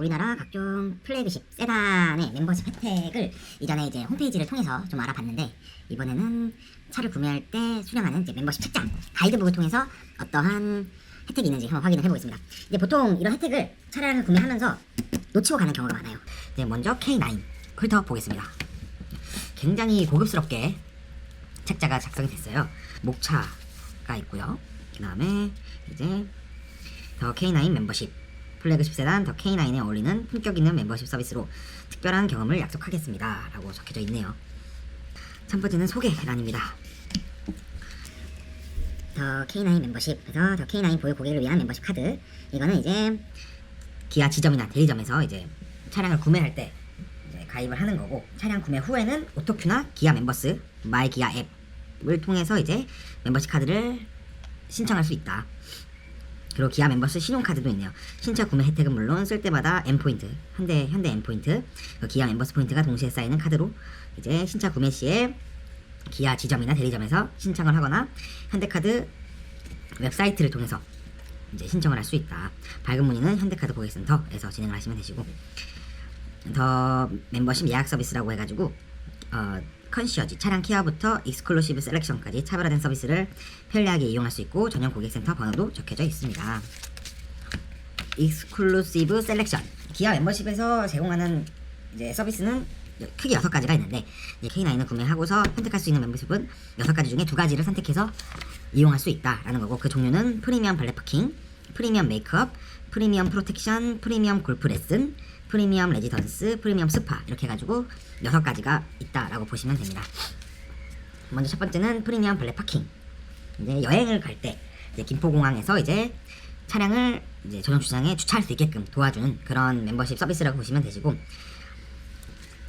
우리나라 각종 플래그십 세단의 멤버십 혜택을 이전에 이제 홈페이지를 통해서 좀 알아봤는데, 이번에는 차를 구매할 때 수령하는 이제 멤버십 책장 가이드북을 통해서 어떠한 혜택이 있는지 한번 확인을 해보겠습니다. 이제 보통 이런 혜택을 차량을 구매하면서 놓치고 가는 경우가 많아요. 이제 먼저 K9 훑어보겠습니다. 굉장히 고급스럽게 책자가 작성이 됐어요. 목차가 있고요. 그 다음에 이제 더 K9 멤버십 플래그십 세단 더 K9에 어울리는 품격 있는 멤버십 서비스로 특별한 경험을 약속하겠습니다 라고 적혀져 있네요. 첫 번째는 소개란입니다. 더 K9 멤버십에서 더 K9 보유 고객을 위한 멤버십 카드, 이거는 이제 기아 지점이나 대리점에서 이제 차량을 구매할 때 이제 가입을 하는 거고, 차량 구매 후에는 오토큐나 기아 멤버스 마이 기아 앱을 통해서 이제 멤버십 카드를 신청할 수 있다. 그리고 기아 멤버스 신용카드도 있네요. 신차 구매 혜택은 물론 쓸 때마다 M포인트, 현대 M포인트, 기아 멤버스 포인트가 동시에 쌓이는 카드로 이제 신차 구매 시에 기아 지점이나 대리점에서 신청을 하거나 현대카드 웹사이트를 통해서 이제 신청을 할 수 있다. 밝은 문의는 현대카드 고객센터에서 진행을 하시면 되시고, 더 멤버십 예약 서비스라고 해가지고 컨시어지, 차량 케어부터 익스클루시브 셀렉션까지 차별화된 서비스를 편리하게 이용할 수 있고, 전용 고객센터 번호도 적혀져 있습니다. 익스클루시브 셀렉션, 기아 멤버십에서 제공하는 이제 서비스는 크게 6가지가 있는데, K9을 구매하고서 선택할 수 있는 멤버십은 6가지 중에 2가지를 선택해서 이용할 수 있다라는 거고, 그 종류는 프리미엄 발레 파킹, 프리미엄 메이크업, 프리미엄 프로텍션, 프리미엄 골프 레슨, 프리미엄 레지던스, 프리미엄 스파, 이렇게 해가지고 6가지가 있다라고 보시면 됩니다. 먼저 첫 번째는 프리미엄 발레 파킹. 이제 여행을 갈 때 이제 김포공항에서 이제 차량을 이제 전용 주차장에 주차할 수 있게끔 도와주는 그런 멤버십 서비스라고 보시면 되시고,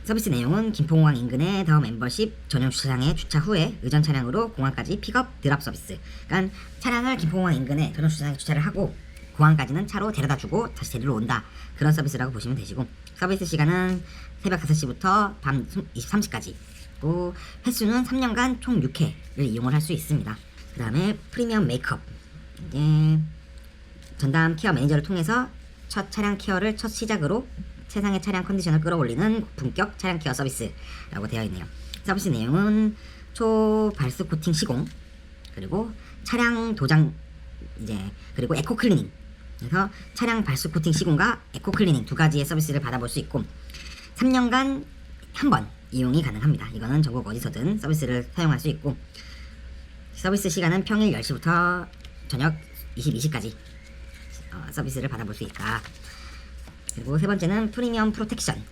서비스 내용은 김포공항 인근의 더 멤버십 전용 주차장에 주차 후에 의전 차량으로 공항까지 픽업 드랍 서비스. 그러니까 차량을 김포공항 인근에 전용 주차장에 주차를 하고 공항까지는 차로 데려다주고 다시 데리러 온다, 그런 서비스라고 보시면 되시고, 서비스 시간은 새벽 5시부터 밤 23시까지, 또 횟수는 3년간 총 6회를 이용을 할 수 있습니다. 그 다음에 프리미엄 메이크업, 이제 전담 케어 매니저를 통해서 첫 차량 케어를 첫 시작으로 최상의 차량 컨디션을 끌어올리는 고품격 차량 케어 서비스라고 되어 있네요. 서비스 내용은 초발스 코팅 시공, 그리고 차량 도장, 이제 그리고 에코 클리닝, 그래서 차량 발수 코팅 시공과 에코 클리닝 2가지의 서비스를 받아볼 수 있고, 3년간 한 번 이용이 가능합니다. 이거는 전국 어디서든 서비스를 사용할 수 있고, 서비스 시간은 평일 10시부터 저녁 22시까지 서비스를 받아볼 수 있다. 그리고 세 번째는 프리미엄 프로텍션.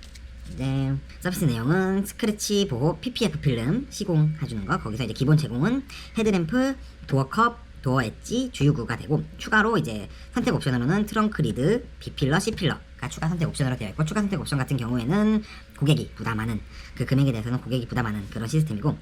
이제 서비스 내용은 스크래치 보호 PPF 필름 시공해주는 거, 거기서 이제 기본 제공은 헤드램프, 도어컵, 도어 엣지, 주유구가 되고, 추가로 이제 선택 옵션으로는 트렁크 리드, B필러, C필러가 추가 선택 옵션으로 되어 있고, 추가 선택 옵션 같은 경우에는 고객이 부담하는, 그 금액에 대해서는 고객이 부담하는 그런 시스템이고,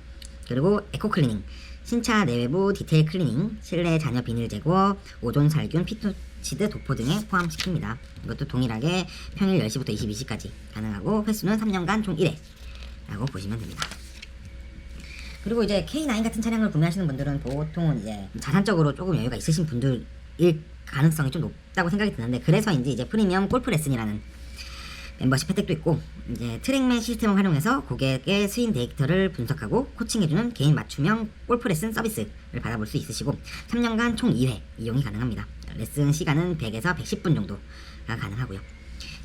그리고 에코 클리닝, 신차 내외부 디테일 클리닝, 실내 잔여 비닐 제거, 오존 살균, 피토치드 도포 등에 포함시킵니다. 이것도 동일하게 평일 10시부터 22시까지 가능하고, 횟수는 3년간 총 1회 라고 보시면 됩니다. 그리고 이제 K9 같은 차량을 구매하시는 분들은 보통은 이제 자산적으로 조금 여유가 있으신 분들일 가능성이 좀 높다고 생각이 드는데, 그래서인지 이제 프리미엄 골프 레슨이라는 멤버십 혜택도 있고, 이제 트랙맨 시스템을 활용해서 고객의 스윙 데이터를 분석하고 코칭해주는 개인 맞춤형 골프 레슨 서비스를 받아볼 수 있으시고, 3년간 총 2회 이용이 가능합니다. 레슨 시간은 100에서 110분 정도가 가능하고요.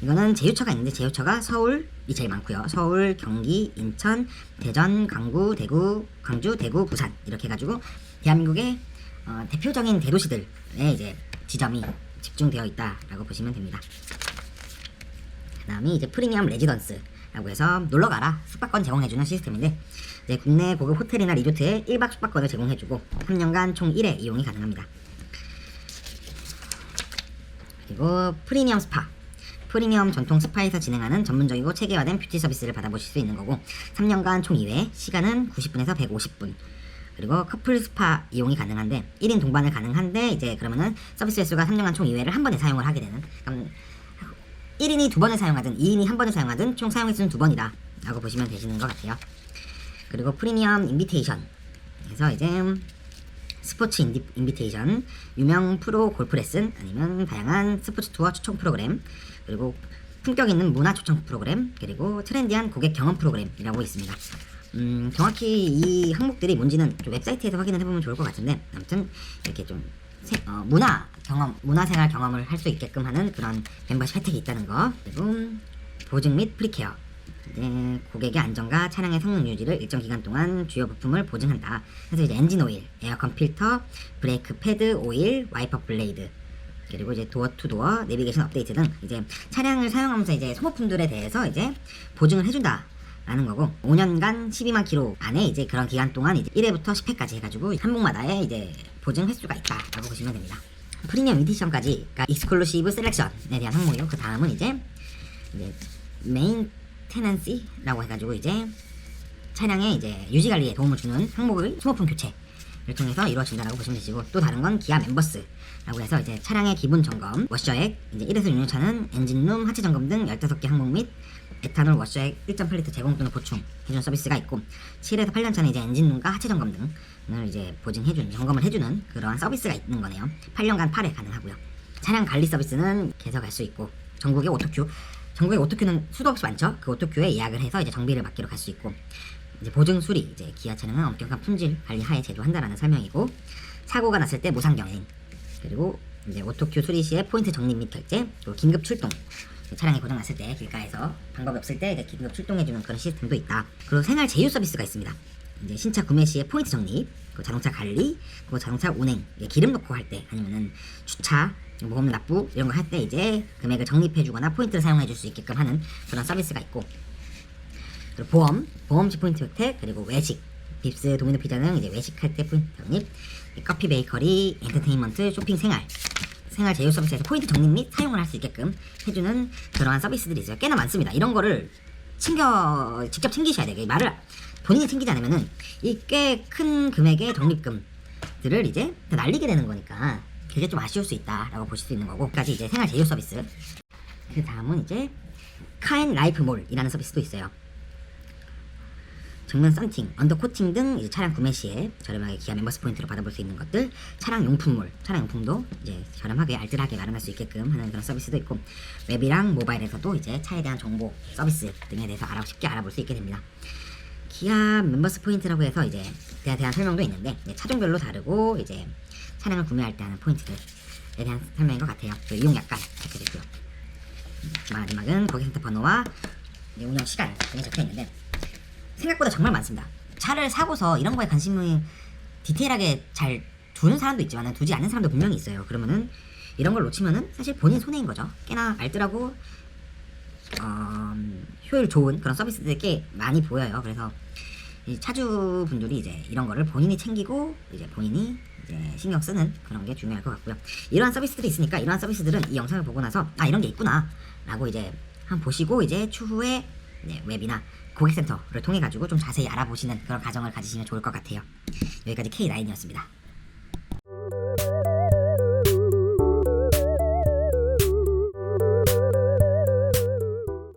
이거는 제휴처가 있는데, 제휴처가 서울이 제일 많고요. 서울, 경기, 인천, 대전, 광주, 대구, 부산, 이렇게 해가지고 대한민국의 대표적인 대도시들에 이제 지점이 집중되어 있다라고 보시면 됩니다. 그 다음이 이제 프리미엄 레지던스라고 해서 놀러가라 숙박권 제공해주는 시스템인데, 이제 국내 고급 호텔이나 리조트에 1박 숙박권을 제공해주고 3년간 총 1회 이용이 가능합니다. 그리고 프리미엄 스파, 프리미엄 전통 스파에서 진행하는 전문적이고 체계화된 뷰티 서비스를 받아보실 수 있는 거고, 3년간 총 2회, 시간은 90분에서 150분. 그리고 커플 스파 이용이 가능한데 1인 동반을 가능한데, 이제 그러면은 서비스 횟수가 3년간 총 2회를 한 번에 사용을 하게 되는, 그럼 1인이 2번을 사용하든 2인이 한 번을 사용하든 총 사용 횟수는 2번이다 라고 보시면 되시는 것 같아요. 그리고 프리미엄 인비테이션, 그래서 이제 스포츠 인비테이션, 유명 프로 골프 레슨, 아니면 다양한 스포츠 투어 추천 프로그램, 그리고 품격 있는 문화 초청 프로그램, 그리고 트렌디한 고객 경험 프로그램이라고 있습니다. 정확히 이 항목들이 뭔지는 좀 웹사이트에서 확인을 해보면 좋을 것 같은데, 아무튼 이렇게 좀 문화생활 경험을 할 수 있게끔 하는 그런 멤버십 혜택이 있다는 거. 그리고 보증 및 프리케어, 이제 고객의 안전과 차량의 성능 유지를 일정 기간 동안 주요 부품을 보증한다. 그래서 이제 엔진 오일, 에어컨 필터, 브레이크 패드 오일, 와이퍼 블레이드, 그리고 이제 도어 투 도어, 내비게이션 업데이트 등 이제 차량을 사용하면서 이제 소모품들에 대해서 이제 보증을 해준다 라는 거고, 5년간 12만 킬로 안에 이제 그런 기간 동안 이제 1회부터 10회까지 해가지고 항목마다의 이제 보증 횟수가 있다라고 보시면 됩니다. 프리미엄 에디션까지, 그러니까 익스클루시브 셀렉션에 대한 항목이고, 그 다음은 이제 메인테넌시라고 해가지고 이제 차량의 이제 유지 관리에 도움을 주는 항목의 소모품 교체를 통해서 이루어진다라고 보시면 되시고, 또 다른 건 기아 멤버스라고 해서 이제 차량의 기본 점검, 워셔액, 이제 1에서 6년 차는 엔진룸 하체 점검 등 15개 항목 및 에탄올 워셔액 1.8리터 제공 또는 보충 해주는 서비스가 있고, 7에서 8년 차는 이제 엔진룸과 하체 점검 등을 이제 보증해주는, 점검을 해주는 그러한 서비스가 있는 거네요. 8년간 8회 가능하고요. 차량 관리 서비스는 계속 갈 수 있고, 전국의 오토큐는 수도 없이 많죠. 그 오토큐에 예약을 해서 이제 정비를 맡기러 갈 수 있고, 이제 보증 수리, 이제 기아 차량은 엄격한 품질 관리 하에 제조한다라는 설명이고, 사고가 났을 때 무상 경행, 그리고 이제 오토큐 수리 시에 포인트 적립 및 결제, 그리고 긴급 출동, 차량이 고장 났을 때 길가에서 방법이 없을 때 이제 긴급 출동해주는 그런 시스템도 있다. 그리고 생활 제휴 서비스가 있습니다. 이제 신차 구매 시에 포인트 적립, 그리고 자동차 관리, 그리고 자동차 운행, 기름 넣고 할 때, 아니면은 주차, 보험 납부 이런 거 할 때 이제 금액을 적립해주거나 포인트를 사용해줄 수 있게끔 하는 그런 서비스가 있고, 그리고 보험시 포인트 혜택, 그리고 외식, 빕스, 도미노 피자 등 이제 외식할 때 포인트 적립, 커피 베이커리, 엔터테인먼트, 쇼핑 생활 제휴 서비스에서 포인트 적립 및 사용을 할 수 있게끔 해주는 그러한 서비스들이 있어요. 꽤나 많습니다. 이런 거를 직접 챙기셔야 돼요. 말을 본인이 챙기지 않으면은 이 꽤 큰 금액의 적립금들을 이제 다 날리게 되는 거니까 그게 좀 아쉬울 수 있다라고 보실 수 있는 거고, 까지 이제 생활 제휴 서비스. 그 다음은 이제 카앤라이프몰이라는 서비스도 있어요. 정면 썬팅, 언더코팅 등 이제 차량 구매 시에 저렴하게 기아 멤버스 포인트로 받아볼 수 있는 것들, 차량 용품도 이제 저렴하게 알뜰하게 마련할 수 있게끔 하는 그런 서비스도 있고, 웹이랑 모바일에서도 이제 차에 대한 정보 서비스 등에 대해서 쉽게 알아볼 수 있게 됩니다. 기아 멤버스 포인트라고 해서 이제 그에 대한 설명도 있는데, 차종별로 다르고 이제 차량을 구매할 때 하는 포인트들에 대한 설명인 것 같아요. 이용 약관 이렇게 되고요. 마지막은 고객센터 번호와 운영 시간 등이 적혀 있는데, 생각보다 정말 많습니다. 차를 사고서 이런 거에 관심을 디테일하게 잘 두는 사람도 있지만 두지 않는 사람도 분명히 있어요. 그러면은 이런 걸 놓치면은 사실 본인 손해인 거죠. 꽤나 알뜰하고 효율 좋은 그런 서비스들이 꽤 많이 보여요. 그래서 이 차주분들이 이제 이런 거를 본인이 챙기고 이제 본인이 이제 신경 쓰는 그런 게 중요할 것 같고요. 이러한 서비스들이 있으니까 이러한 서비스들은 이 영상을 보고 나서 이런 게 있구나 라고 이제 한번 보시고, 이제 추후에 웹이나 고객센터를 통해 가지고 좀 자세히 알아보시는 그런 과정을 가지시면 좋을 것 같아요. 여기까지 K9이었습니다.